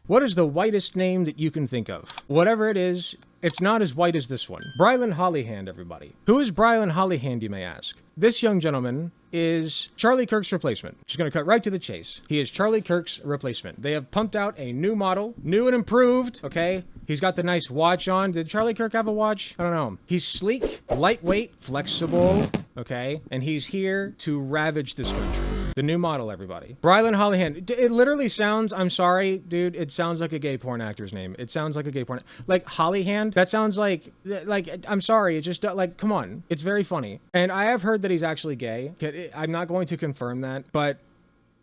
What is the whitest name that you can think of? Whatever it is, it's not as white as this one. Brylan Hollyhand, everybody. Who is Brylan Hollyhand, you may ask? This young gentleman is Charlie Kirk's replacement. Just gonna cut right to the chase. He is Charlie Kirk's replacement. They have pumped out a new model, new and improved, okay? He's got the nice watch on. Did Charlie Kirk have a watch? I don't know. He's sleek, lightweight, flexible, okay? And he's here to ravage this country. The new model, everybody. Brylan Hollyhand. It literally sounds, I'm sorry, dude, it sounds like a gay porn actor's name. It sounds like a gay porn, like Hollyhand. That sounds like, I'm sorry, it just, like, come on. It's very funny. And I have heard that he's actually gay. I'm not going to confirm that, but,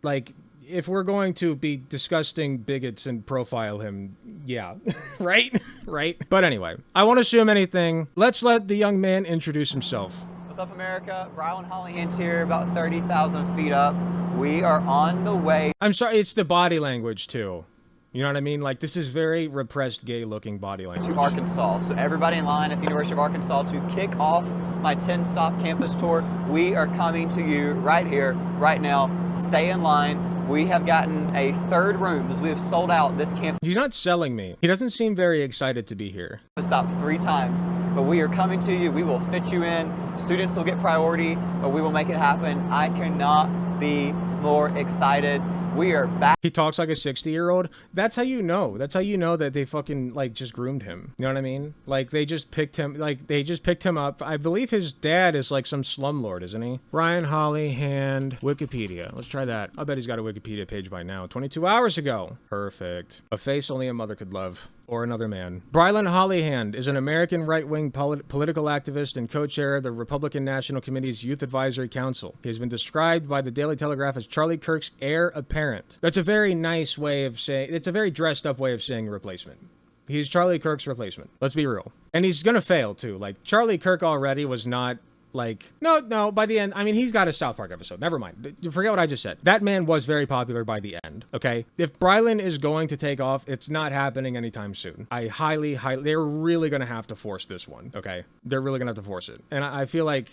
like, if we're going to be disgusting bigots and profile him, yeah, right? Right? But anyway, I won't assume anything. Let's let the young man introduce himself. What's up, America? Brylan Hollyhand here, about 30,000 feet up. We are on the way. I'm sorry, it's the body language too. You know what I mean? Like, this is very repressed, gay-looking body language. To Arkansas. So everybody in line at the University of Arkansas to kick off my 10-stop campus tour. We are coming to you right here, right now. Stay in line. We have gotten a third room as we have sold out this campus. He's not selling me. He doesn't seem very excited to be here. Stop 3 times, but we are coming to you. We will fit you in. Students will get priority, but we will make it happen. I cannot be more excited. We are back. He talks like a 60-year-old. That's how you know. That's how you know that they fucking, like, just groomed him. You know what I mean? Like, they just picked him, up. I believe his dad is, like, some slumlord, isn't he? Ryan Hollyhand, Wikipedia. Let's try that. I bet he's got a Wikipedia page by now. 22 hours ago. Perfect. A face only a mother could love. Or another man. Brylan Hollyhand is an American right-wing political activist and co-chair of the Republican National Committee's Youth Advisory Council. He has been described by the Daily Telegraph as Charlie Kirk's heir apparent. That's a very nice way of saying, it's a very dressed up way of saying replacement. He's Charlie Kirk's replacement. Let's be real. And he's gonna fail too. Like, Charlie Kirk already was not, like, no, by the end, I mean, he's got a South Park episode. Never mind. Forget what I just said. That man was very popular by the end, okay? If Brylan is going to take off, it's not happening anytime soon. I highly, they're really going to have to force this one, okay? They're really going to have to force it. And I feel like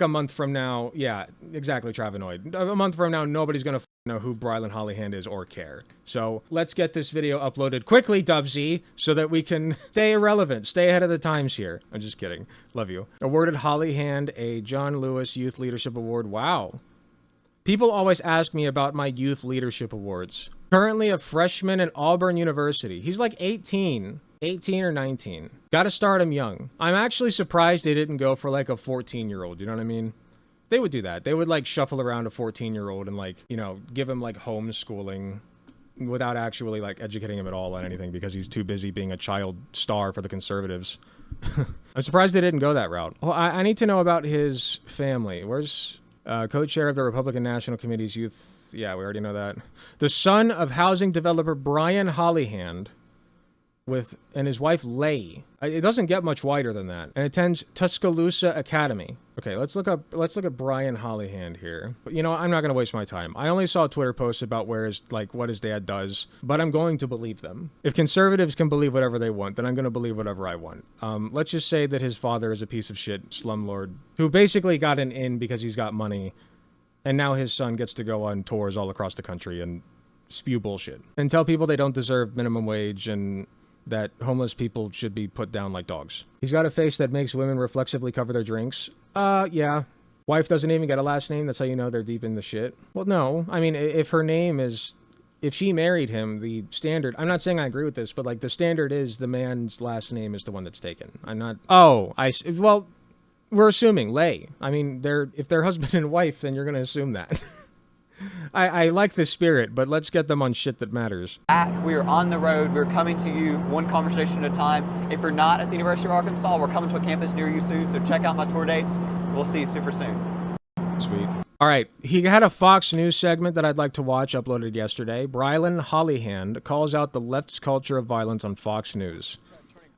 a month from now, yeah, exactly, Travenoid. A month from now, nobody's going to know who Brylan Hollyhand is or care. So let's get this video uploaded quickly, Dubsy, so that we can stay irrelevant, stay ahead of the times here. I'm just kidding. Love you. Awarded Hollyhand a John Lewis Youth Leadership Award. Wow. People always ask me about my youth leadership awards. Currently a freshman at Auburn University. He's like 18 or 19. Gotta start him young. I'm actually surprised they didn't go for like a 14-year-old. You know what I mean? They would do that. They would, like, shuffle around a 14-year-old and, like, you know, give him, like, homeschooling without actually, like, educating him at all on anything because he's too busy being a child star for the conservatives. I'm surprised they didn't go that route. Oh, I need to know about his family. Where's co-chair of the Republican National Committee's youth? Yeah, we already know that. The son of housing developer Brian Hollyhand and his wife Leigh. It doesn't get much wider than that. And attends Tuscaloosa Academy. Okay, let's look up Brian Hollyhand here. But, you know, I'm not gonna waste my time. I only saw Twitter posts about what his dad does, but I'm going to believe them. If conservatives can believe whatever they want, then I'm gonna believe whatever I want. Let's just say that his father is a piece of shit slumlord who basically got an in because he's got money, and now his son gets to go on tours all across the country and spew bullshit and tell people they don't deserve minimum wage and that homeless people should be put down like dogs. He's got a face that makes women reflexively cover their drinks. Yeah. Wife doesn't even get a last name. That's how you know they're deep in the shit. Well, no. I mean, if she married him, the standard, I'm not saying I agree with this, but, like, the standard is the man's last name is the one that's taken. I'm not, well, we're assuming Leigh. I mean, if they're husband and wife, then you're going to assume that. I like the spirit, but let's get them on shit that matters. We are on the road. We're coming to you one conversation at a time. If you're not at the University of Arkansas, we're coming to a campus near you soon, so check out my tour dates. We'll see you super soon. Sweet. All right, he had a Fox News segment that I'd like to watch, uploaded yesterday. Brylan Hollyhand calls out the left's culture of violence on Fox News.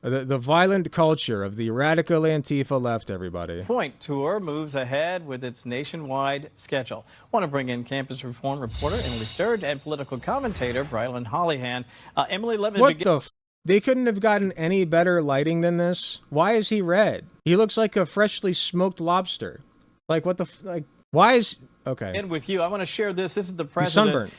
The violent culture of the radical Antifa left, everybody. Point Tour moves ahead with its nationwide schedule. Want to bring in campus reform reporter Emily Sturd and political commentator Brylan Hollyhand. Emily, let me begin. What the They couldn't have gotten any better lighting than this. Why is he red? He looks like a freshly smoked lobster. Like, what the why is Okay. And with you, I want to share this. This is the president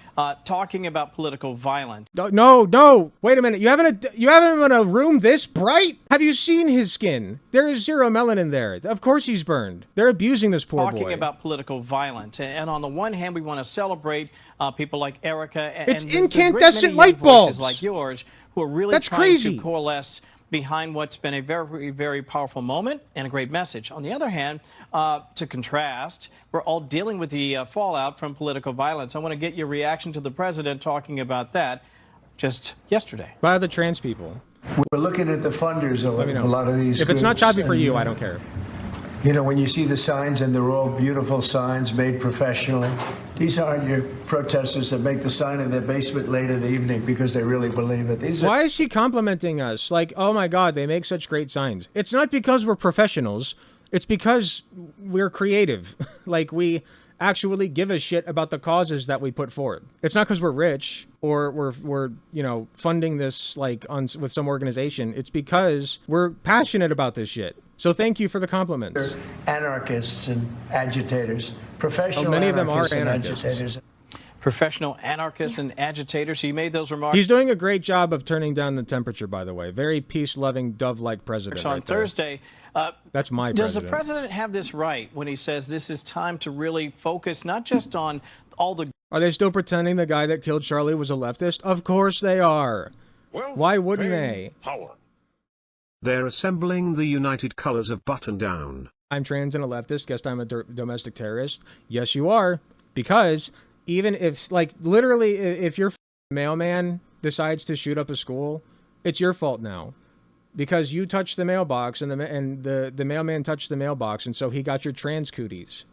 talking about political violence. No. Wait a minute. You haven't in a room this bright? Have you seen his skin? There is zero melanin there. Of course he's burned. They're abusing this poor boy. Talking about political violence. And on the one hand, we want to celebrate people like Erica it's and incandescent light bulbs like yours who are really trying to coalesce behind what's been a very, very powerful moment and a great message. On the other hand, to contrast, we're all dealing with the fallout from political violence. I want to get your reaction to the president talking about that just yesterday. By the trans people. We're looking at the funders of a lot of these If it's not choppy for you, I don't care. You know, when you see the signs, and they're all beautiful signs made professionally, these aren't your protesters that make the sign in their basement late in the evening because they really believe it. Why is she complimenting us? Like, oh my God, they make such great signs. It's not because we're professionals. It's because we're creative. Like, we actually give a shit about the causes that we put forward. It's not because we're rich or we're funding this with some organization. It's because we're passionate about this shit. So thank you for the compliments. Anarchists and agitators, professional many of them are anarchists and anarchists. agitators. Professional anarchists and agitators. He made those remarks. He's doing a great job of turning down the temperature, by the way. Very peace-loving, dove-like president. On Thursday, that's my president. Does the president have this right when he says this is time to really focus not just on all the... Are they still pretending the guy that killed Charlie was a leftist? Of course they are. Why wouldn't they? Power. They're assembling the united colors of button down. I'm trans and a leftist. Guess I'm a domestic terrorist. Yes, you are. Because even if, literally, if your mailman decides to shoot up a school, it's your fault now. Because you touched the mailbox and the mailman touched the mailbox, and so he got your trans cooties.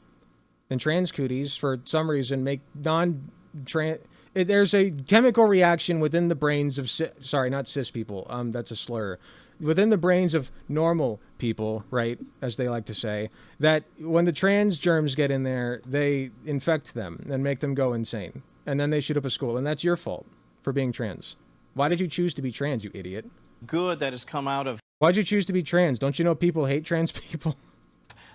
And trans cooties, for some reason, make non-trans... There's a chemical reaction within the brains of... Sorry, not cis people. That's a slur. Within the brains of normal people, right, as they like to say, that when the trans germs get in there, they infect them and make them go insane. And then they shoot up a school. And that's your fault for being trans. Why did you choose to be trans, you idiot? Good that has come out of... Why'd you choose to be trans? Don't you know people hate trans people?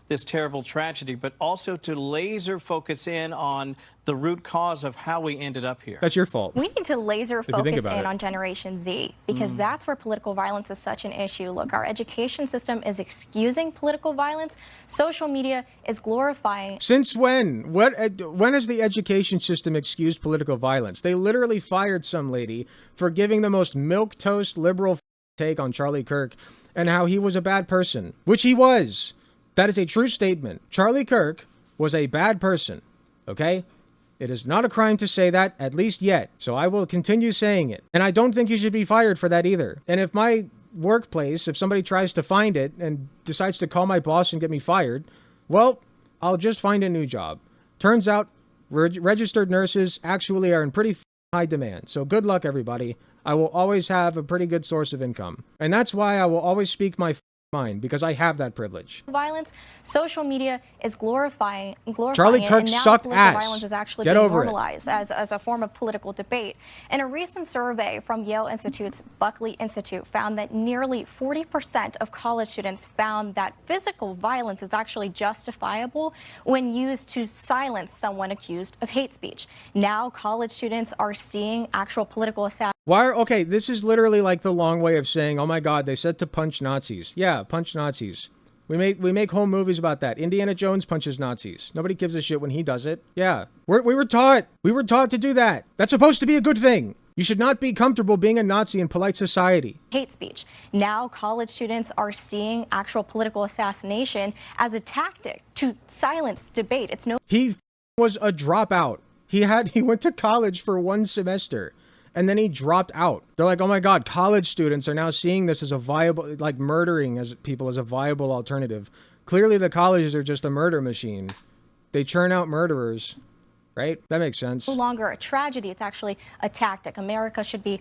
This terrible tragedy, but also to laser focus in on the root cause of how we ended up here. That's your fault. We need to laser focus in on Generation Z because that's where political violence is such an issue. Look, our education system is excusing political violence. Social media is glorifying. Since when? When has the education system excused political violence? They literally fired some lady for giving the most milquetoast liberal take on Charlie Kirk and how he was a bad person, which he was. That is a true statement. Charlie Kirk was a bad person, okay? It is not a crime to say that, at least yet. So I will continue saying it. And I don't think you should be fired for that either. And if my workplace, if somebody tries to find it and decides to call my boss and get me fired, well, I'll just find a new job. Turns out, registered nurses actually are in pretty high demand. So good luck, everybody. I will always have a pretty good source of income. And that's why I will always speak my mind, because I have that privilege. Violence, social media is glorifying Charlie Kirk it, and now sucked political ass. violence is actually Get being over normalized as a form of political debate. And a recent survey from Yale Institute's Buckley Institute found that nearly 40% of college students found that physical violence is actually justifiable when used to silence someone accused of hate speech. Now college students are seeing actual political assassinations. Okay, this is literally like the long way of saying, oh my God, they said to punch Nazis. Yeah, punch Nazis. We make whole movies about that. Indiana Jones punches Nazis. Nobody gives a shit when he does it. Yeah, we were taught to do that. That's supposed to be a good thing. You should not be comfortable being a Nazi in polite society. Hate speech. Now college students are seeing actual political assassination as a tactic to silence debate. He was a dropout. He went to college for 1 semester. And then he dropped out. They're like, oh my God, college students are now seeing this as a viable, like murdering as people as a viable alternative. Clearly the colleges are just a murder machine. They churn out murderers, right? That makes sense. No longer a tragedy, it's actually a tactic. America should be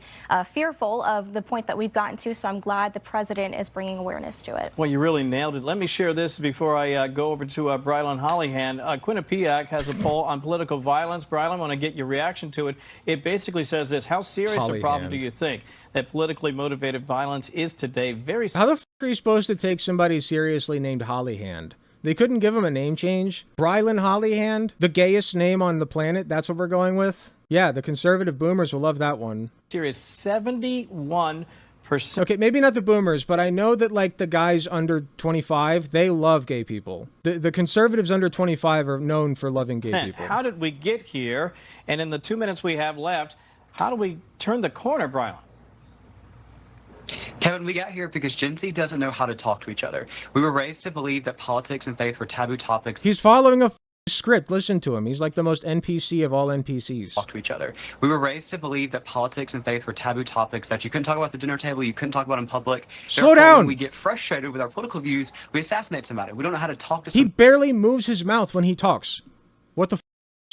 fearful of the point that we've gotten to, so I'm glad the president is bringing awareness to it. Well, you really nailed it. Let me share this before I go over to Brylan Hollyhan. Quinnipiac has a poll on political violence. Brylan, I want to get your reaction to it. It basically says this: how serious a problem do you think that politically motivated violence is today? Very. How the f are you supposed to take somebody seriously named Hollyhand? They couldn't give him a name change. Brylan Hollyhand, the gayest name on the planet. That's what we're going with. Yeah, the conservative boomers will love that one. Serious 71%. Okay, maybe not the boomers, but I know that like the guys under 25, they love gay people. The conservatives under 25 are known for loving gay people. How did we get here? And in the 2 minutes we have left, how do we turn the corner, Brian? Kevin, we got here because Gen Z doesn't know how to talk to each other. We were raised to believe that politics and faith were taboo topics. He's following a script. Listen to him. He's like the most NPC of all NPCs. Talk to each other. We were raised to believe that politics and faith were taboo topics that you couldn't talk about at the dinner table, you couldn't talk about in public. Slow down! When we get frustrated with our political views, we assassinate somebody. We don't know how to talk to somebody. He barely moves his mouth when he talks. What the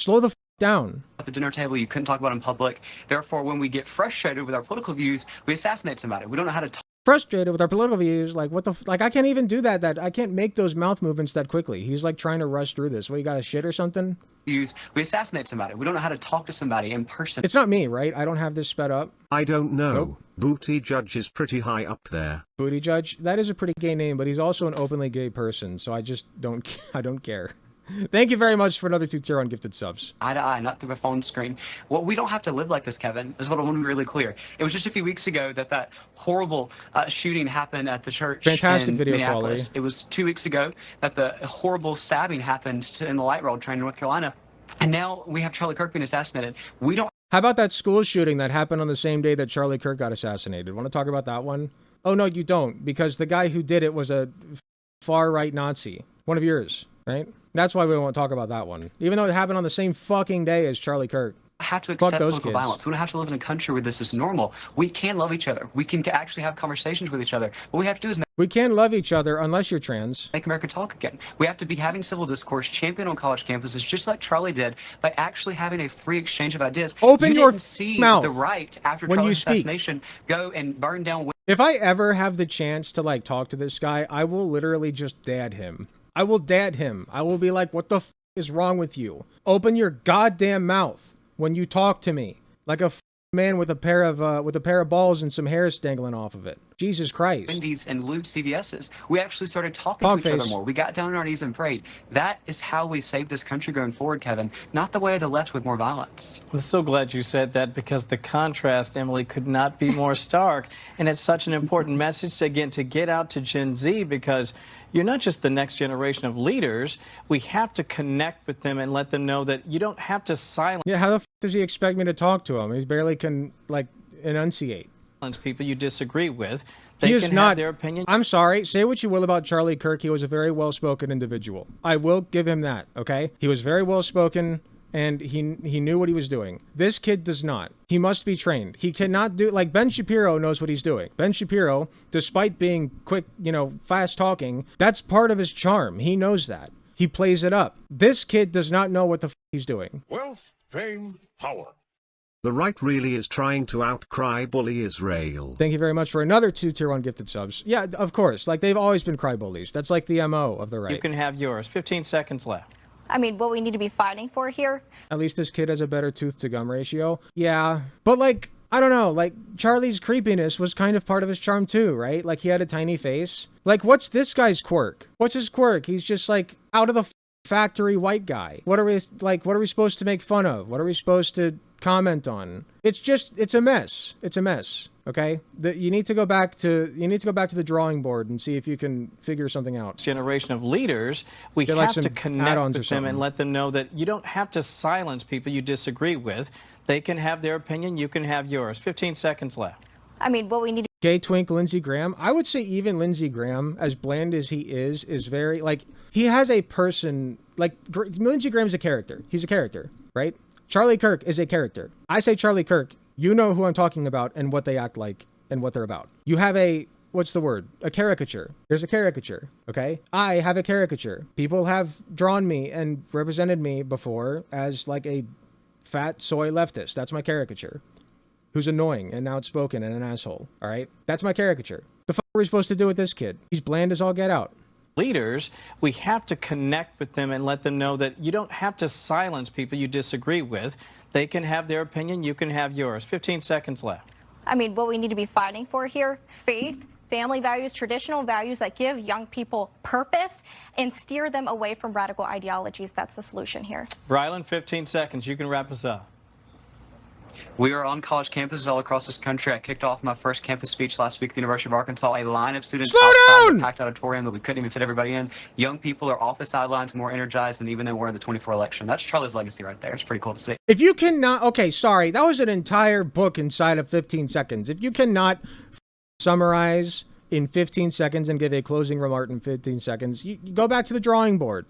Slow the down. At the dinner table, you couldn't talk about in public. Therefore, when we get frustrated with our political views, we assassinate somebody. We don't know how to talk. Frustrated with our political views, like what the like I can't even do that I can't make those mouth movements that quickly. He's like trying to rush through this. What, you got a shit or something? We assassinate somebody. We don't know how to talk to somebody in person. It's not me, right? I don't have this sped up. I don't know. Nope. Booty Judge is pretty high up there. Booty Judge? That is a pretty gay name, but he's also an openly gay person, so I just don't I don't care. Thank you very much for another 2 tier on gifted subs. Eye to eye, not through a phone screen. Well, we don't have to live like this, Kevin. This is what I want to be really clear. It was just a few weeks ago that horrible shooting happened at the church. Fantastic in video Minneapolis. quality. It was 2 weeks ago that the horrible stabbing happened in the light rail train in North Carolina. And now we have Charlie Kirk being assassinated. We don't. How about that school shooting that happened on the same day that Charlie Kirk got assassinated? Want to talk about that one? Oh, no, you don't, because the guy who did it was a far-right Nazi. One of yours, right? That's why we won't talk about that one. Even though it happened on the same fucking day as Charlie Kirk. Have to accept political violence. We don't have to live in a country where this is normal. We can love each other. We can actually have conversations with each other. What we have to do is we can love each other unless you're trans. Make America talk again. We have to be having civil discourse, champion on college campuses, just like Charlie did, by actually having a free exchange of ideas. Open your mouth. The right after when Charlie's assassination go and burn down. If I ever have the chance to like talk to this guy, I will literally just dad him. I will dad him. I will be like, what the is wrong with you? Open your goddamn mouth when you talk to me, like a man with a pair of balls and some hairs dangling off of it. Jesus Christ. Wendy's and loot CVS's. We actually started talking to each other more. We got down on our knees and prayed. That is how we save this country going forward, Kevin. Not the way of the left with more violence. I'm so glad you said that, because the contrast, Emily, could not be more stark. And it's such an important message, again, to get out to Gen Z, because you're not just the next generation of leaders. We have to connect with them and let them know that you don't have to silence. Yeah, how the does he expect me to talk to him? He barely can, like, enunciate. People you disagree with. They can have their opinion. I'm sorry. Say what you will about Charlie Kirk. He was a very well-spoken individual. I will give him that, okay? He was very well-spoken, and he knew what he was doing. This kid does not. He must be trained. He cannot do, like, Ben Shapiro knows what he's doing. Ben Shapiro, despite being quick, fast talking, that's part of his charm. He knows that. He plays it up. This kid does not know what the he's doing. Wealth, fame, power. The right really is trying to outcry bully Israel. Thank you very much for another 2 tier 1 gifted subs. Yeah, of course. Like, they've always been cry bullies. That's like the MO of the right. You can have yours. 15 seconds left. I mean, what we need to be fighting for here. At least this kid has a better tooth to gum ratio. Yeah, but like, I don't know, like Charlie's creepiness was kind of part of his charm too, right? Like he had a tiny face. Like, what's this guy's quirk? What's his quirk? He's just like out of the factory white guy. What are we supposed to make fun of? What are we supposed to comment on? It's a mess. It's a mess. Okay, you need to go back to the drawing board and see if you can figure something out. Generation of leaders, we have to connect with them and let them know that you don't have to silence people you disagree with. They can have their opinion. You can have yours. 15 seconds left. I mean, what we need. Gay twink Lindsey Graham. I would say even Lindsey Graham, as bland as he is very like he has a person. Like Lindsey Graham is a character. He's a character, right? Charlie Kirk is a character. I say Charlie Kirk. You know who I'm talking about and what they act like and what they're about. You have what's the word? A caricature. There's a caricature, okay? I have a caricature. People have drawn me and represented me before as like a fat soy leftist. That's my caricature. Who's annoying and outspoken and an asshole, all right? That's my caricature. The fuck are we supposed to do with this kid? He's bland as all get out. Leaders, we have to connect with them and let them know that you don't have to silence people you disagree with. They can have their opinion. You can have yours. 15 seconds left. I mean, what we need to be fighting for here, faith, family values, traditional values that give young people purpose and steer them away from radical ideologies. That's the solution here. Brylan, 15 seconds. You can wrap us up. We are on college campuses all across this country. I kicked off my first campus speech last week at the University of Arkansas. A line of students outside the packed auditorium that we couldn't even fit everybody in. Young people are off the sidelines more energized than even they were in the 24 election. That's Charlie's legacy right there. It's pretty cool to see. If you cannot, okay, sorry, that was an entire book inside of 15 seconds. If you cannot summarize in 15 seconds and give a closing remark in 15 seconds, you go back to the drawing board.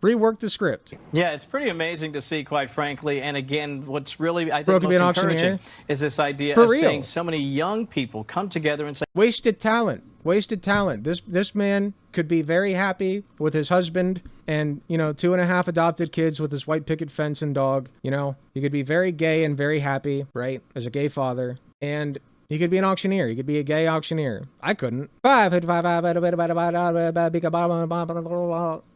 Rework the script. Yeah, it's pretty amazing to see, quite frankly. And again, what's really, I think, most encouraging is this idea of saying so many young people come together and say, wasted talent. Wasted talent. This man could be very happy with his husband and, 2.5 adopted kids with his white picket fence and dog. He could be very gay and very happy, right, as a gay father. And he could be an auctioneer. He could be a gay auctioneer. I couldn't.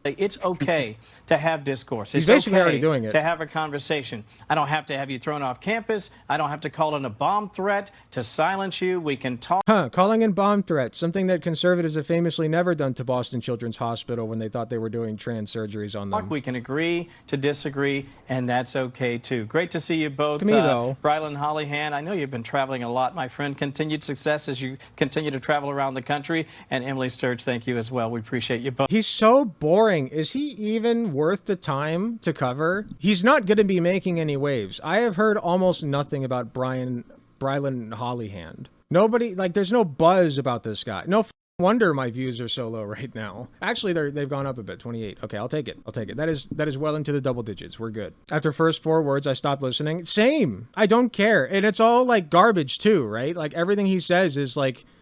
It's okay to have discourse. It's He's basically okay already doing it. to have a conversation. I don't have to have you thrown off campus. I don't have to call in a bomb threat to silence you. We can talk. Calling in bomb threats, something that conservatives have famously never done to Boston Children's Hospital when they thought they were doing trans surgeries on them. We can agree to disagree, and that's okay too. Great to see you both. Brylan Hollyhan, I know you've been traveling a lot, my friend. Continued success as you continue to travel around the country. And Emily Sturge, thank you as well. We appreciate you both. He's so boring. Is he even worth the time to cover? He's not going to be making any waves. I have heard almost nothing about Brylan Hollyhan. Nobody, there's no buzz about this guy. No wonder my views are so low right now. Actually, they've gone up a bit, 28. Okay, I'll take it. That is well into the double digits. We're good. After first 4 words, I stopped listening. Same. I don't care. And it's all garbage too, right? Everything he says is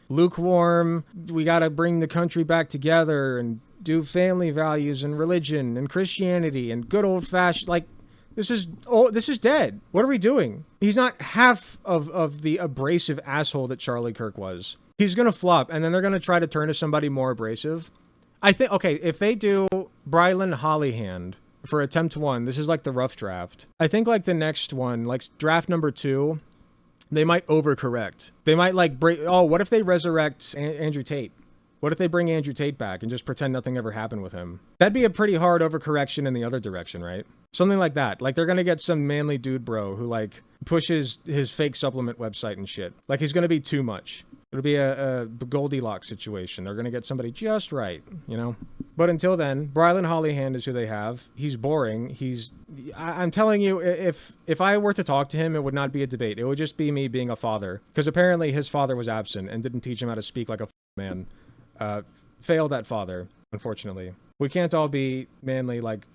lukewarm. We got to bring the country back together and do family values and religion and Christianity and good old fashioned, this is dead. What are we doing? He's not half of the abrasive asshole that Charlie Kirk was. He's going to flop, and then they're going to try to turn to somebody more abrasive. I think, okay, if they do Brylan Hollyhan for attempt 1, this is the rough draft. I think the next one, draft number 2, they might overcorrect. They might what if they resurrect Andrew Tate? What if they bring Andrew Tate back and just pretend nothing ever happened with him? That'd be a pretty hard overcorrection in the other direction, right? Something like that. They're going to get some manly dude bro who pushes his fake supplement website and shit. He's going to be too much. It'll be a Goldilocks situation. They're going to get somebody just right, But until then, Brylan Hollyhan is who they have. He's boring. I'm telling you, if I were to talk to him, it would not be a debate. It would just be me being a father. Because apparently his father was absent and didn't teach him how to speak like a man. Failed that father, unfortunately. We can't all be manly like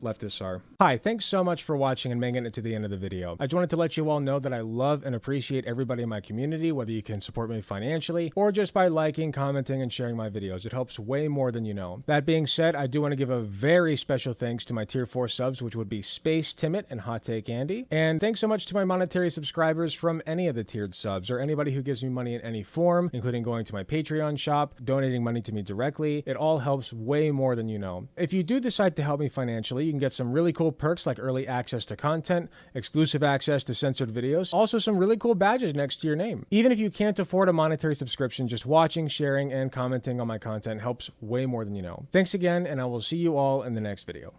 leftists are. Hi, thanks so much for watching and making it to the end of the video. I just wanted to let you all know that I love and appreciate everybody in my community, whether you can support me financially or just by liking, commenting, and sharing my videos. It helps way more than you know. That being said, I do want to give a very special thanks to my tier 4 subs, which would be Space Timid and Hot Take Andy. And thanks so much to my monetary subscribers from any of the tiered subs or anybody who gives me money in any form, including going to my Patreon shop, donating money to me directly. It all helps way more than you know. If you do decide to help me financially, you can get some really cool perks like early access to content, exclusive access to censored videos, also some really cool badges next to your name. Even if you can't afford a monetary subscription, just watching, sharing, and commenting on my content helps way more than you know. Thanks again, and I will see you all in the next video.